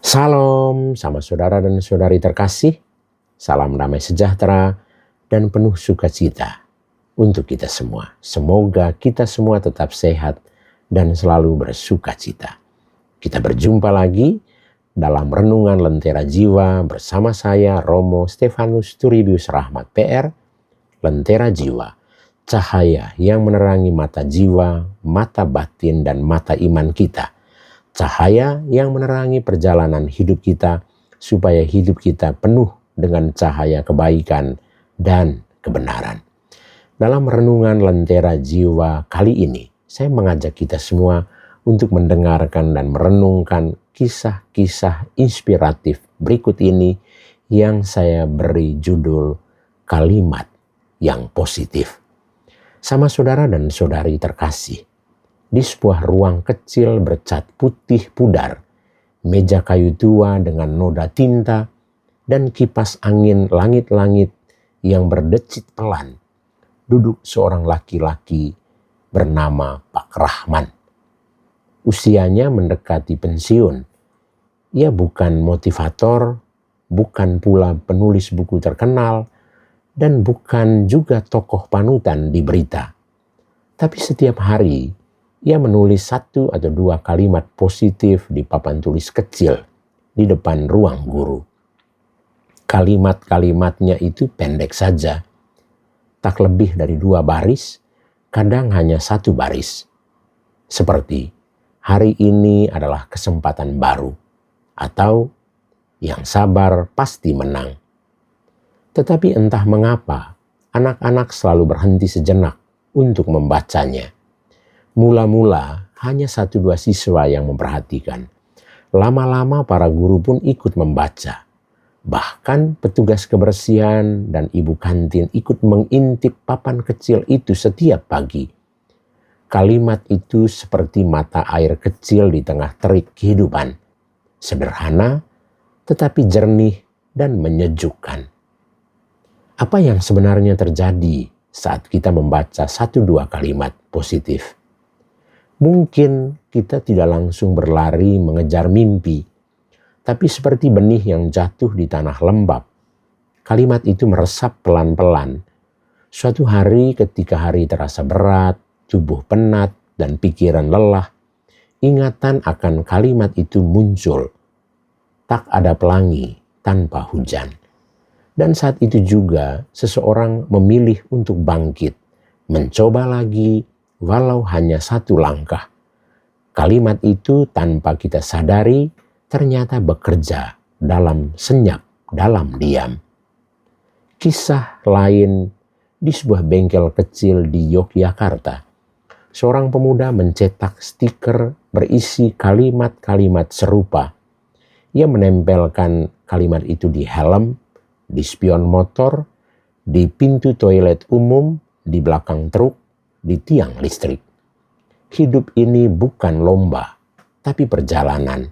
Salam sama saudara dan saudari terkasih, salam damai sejahtera dan penuh sukacita untuk kita semua. Semoga kita semua tetap sehat dan selalu bersukacita. Kita berjumpa lagi dalam Renungan Lentera Jiwa bersama saya Romo Stefanus Turibius Rahmat PR. Lentera Jiwa, cahaya yang menerangi mata jiwa, mata batin dan mata iman kita. Cahaya yang menerangi perjalanan hidup kita supaya hidup kita penuh dengan cahaya kebaikan dan kebenaran. Dalam Renungan Lentera Jiwa kali ini, saya mengajak kita semua untuk mendengarkan dan merenungkan kisah-kisah inspiratif berikut ini yang saya beri judul Kalimat yang Positif. Sama saudara dan saudari terkasih, di sebuah ruang kecil bercat putih pudar, meja kayu tua dengan noda tinta, dan kipas angin langit-langit yang berdecit pelan, duduk seorang laki-laki bernama Pak Rahman. Usianya mendekati pensiun. Ia bukan motivator, bukan pula penulis buku terkenal, dan bukan juga tokoh panutan di berita. Tapi setiap hari, ia menulis 1 atau 2 kalimat positif di papan tulis kecil di depan ruang guru. Kalimat-kalimatnya itu pendek saja, tak lebih dari 2 baris, kadang hanya 1 baris. Seperti, hari ini adalah kesempatan baru, atau yang sabar pasti menang. Tetapi entah mengapa, anak-anak selalu berhenti sejenak untuk membacanya. Mula-mula hanya 1-2 siswa yang memperhatikan. Lama-lama para guru pun ikut membaca. Bahkan petugas kebersihan dan ibu kantin ikut mengintip papan kecil itu setiap pagi. Kalimat itu seperti mata air kecil di tengah terik kehidupan. Sederhana, tetapi jernih dan menyejukkan. Apa yang sebenarnya terjadi saat kita membaca 1-2 kalimat positif? Mungkin kita tidak langsung berlari mengejar mimpi, tapi seperti benih yang jatuh di tanah lembab. Kalimat itu meresap pelan-pelan. Suatu hari ketika hari terasa berat, tubuh penat, dan pikiran lelah, ingatan akan kalimat itu muncul. Tak ada pelangi tanpa hujan. Dan saat itu juga seseorang memilih untuk bangkit, mencoba lagi, walau hanya 1 langkah. Kalimat itu tanpa kita sadari ternyata bekerja dalam senyap, dalam diam. Kisah lain di sebuah bengkel kecil di Yogyakarta. Seorang pemuda mencetak stiker berisi kalimat-kalimat serupa. Ia menempelkan kalimat itu di helm, di spion motor, di pintu toilet umum, di belakang truk, di tiang listrik. Hidup ini bukan lomba, tapi perjalanan.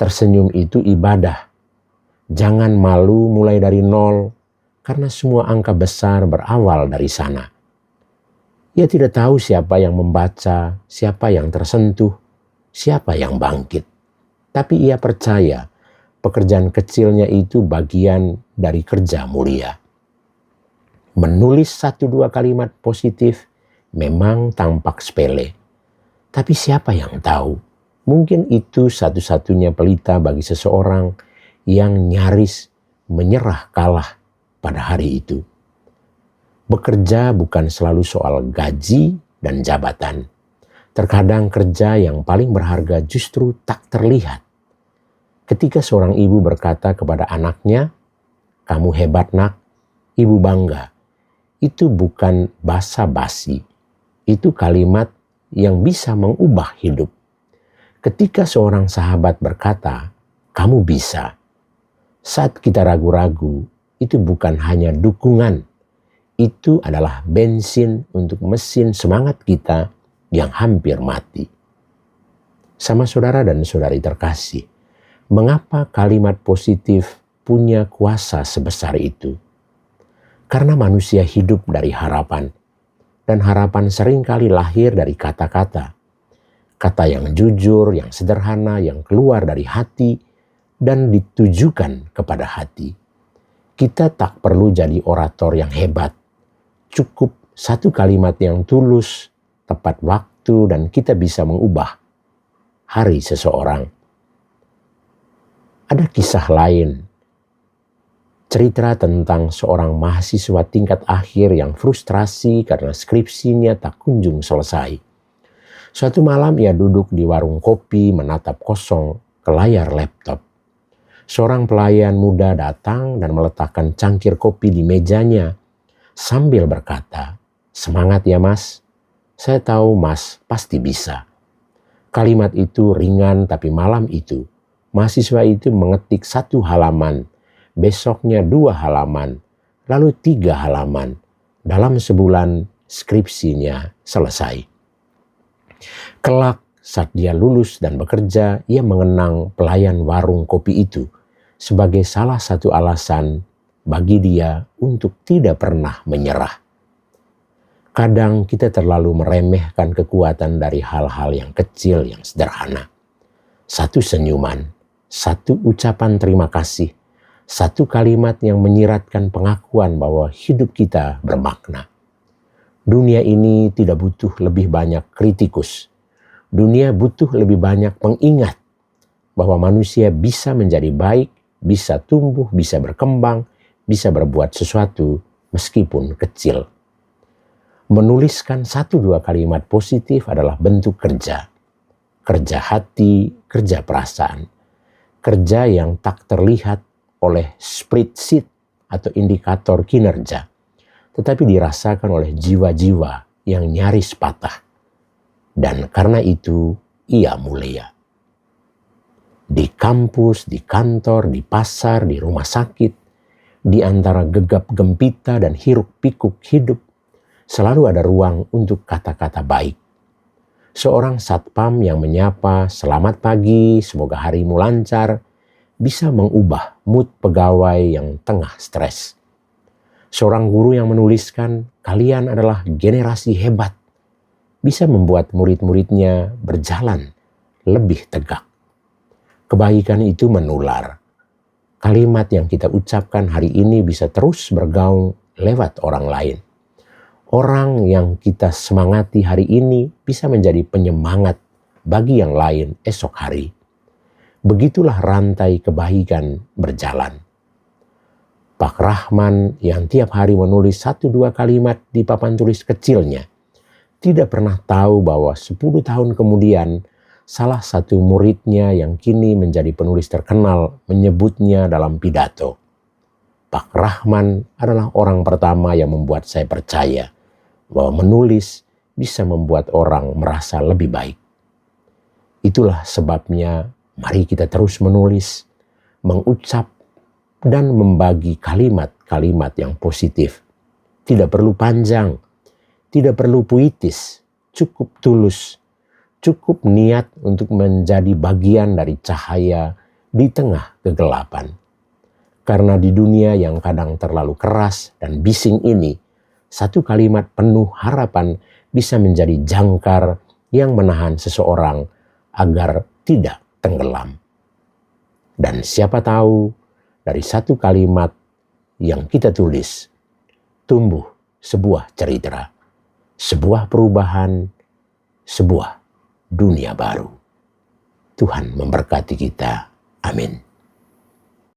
Tersenyum itu ibadah. Jangan malu mulai dari 0, karena semua angka besar berawal dari sana. Ia tidak tahu siapa yang membaca, siapa yang tersentuh, siapa yang bangkit. Tapi ia percaya pekerjaan kecilnya itu bagian dari kerja mulia. Menulis 1-2 kalimat positif memang tampak sepele. Tapi siapa yang tahu? Mungkin itu satu-satunya pelita bagi seseorang yang nyaris menyerah kalah pada hari itu. Bekerja bukan selalu soal gaji dan jabatan. Terkadang kerja yang paling berharga justru tak terlihat. Ketika seorang ibu berkata kepada anaknya, "Kamu hebat nak, ibu bangga." Itu bukan basa-basi. Itu kalimat yang bisa mengubah hidup. Ketika seorang sahabat berkata, "Kamu bisa." Saat kita ragu-ragu, itu bukan hanya dukungan. Itu adalah bensin untuk mesin semangat kita yang hampir mati. Sama saudara dan saudari terkasih, mengapa kalimat positif punya kuasa sebesar itu? Karena manusia hidup dari harapan. Dan harapan seringkali lahir dari kata-kata. Kata yang jujur, yang sederhana, yang keluar dari hati, dan ditujukan kepada hati. Kita tak perlu jadi orator yang hebat. Cukup satu kalimat yang tulus, tepat waktu, dan kita bisa mengubah hari seseorang. Ada kisah lain, cerita tentang seorang mahasiswa tingkat akhir yang frustrasi karena skripsinya tak kunjung selesai. Suatu malam ia duduk di warung kopi menatap kosong ke layar laptop. Seorang pelayan muda datang dan meletakkan cangkir kopi di mejanya sambil berkata, "Semangat ya mas, saya tahu mas pasti bisa." Kalimat itu ringan, tapi malam itu mahasiswa itu mengetik 1 halaman, besoknya 2 halaman, lalu 3 halaman. Dalam sebulan skripsinya selesai. Kelak saat dia lulus dan bekerja, ia mengenang pelayan warung kopi itu sebagai salah satu alasan bagi dia untuk tidak pernah menyerah. Kadang kita terlalu meremehkan kekuatan dari hal-hal yang kecil, yang sederhana. 1 senyuman, 1 ucapan terima kasih, 1 kalimat yang menyiratkan pengakuan bahwa hidup kita bermakna. Dunia ini tidak butuh lebih banyak kritikus. Dunia butuh lebih banyak pengingat bahwa manusia bisa menjadi baik, bisa tumbuh, bisa berkembang, bisa berbuat sesuatu meskipun kecil. Menuliskan 1-2 kalimat positif adalah bentuk kerja. Kerja hati, kerja perasaan. Kerja yang tak terlihat oleh spreadsheet atau indikator kinerja, tetapi dirasakan oleh jiwa-jiwa yang nyaris patah. Dan karena itu ia mulia. Di kampus, di kantor, di pasar, di rumah sakit, di antara gegap gempita dan hiruk pikuk hidup, selalu ada ruang untuk kata-kata baik. Seorang satpam yang menyapa, "Selamat pagi, semoga harimu lancar," bisa mengubah mood pegawai yang tengah stres. Seorang guru yang menuliskan, "Kalian adalah generasi hebat," bisa membuat murid-muridnya berjalan lebih tegak. Kebaikan itu menular. Kalimat yang kita ucapkan hari ini bisa terus bergaung lewat orang lain. Orang yang kita semangati hari ini bisa menjadi penyemangat bagi yang lain esok hari. Begitulah rantai kebaikan berjalan. Pak Rahman yang tiap hari menulis 1-2 kalimat di papan tulis kecilnya, tidak pernah tahu bahwa 10 tahun kemudian salah satu muridnya yang kini menjadi penulis terkenal menyebutnya dalam pidato. Pak Rahman adalah orang pertama yang membuat saya percaya bahwa menulis bisa membuat orang merasa lebih baik. Itulah sebabnya mari kita terus menulis, mengucap, dan membagi kalimat-kalimat yang positif. Tidak perlu panjang, tidak perlu puitis, cukup tulus, cukup niat untuk menjadi bagian dari cahaya di tengah kegelapan. Karena di dunia yang kadang terlalu keras dan bising ini, 1 kalimat penuh harapan bisa menjadi jangkar yang menahan seseorang agar tidak tenggelam. Dan siapa tahu dari 1 kalimat yang kita tulis tumbuh sebuah cerita, sebuah perubahan, sebuah dunia baru. Tuhan memberkati kita. Amin.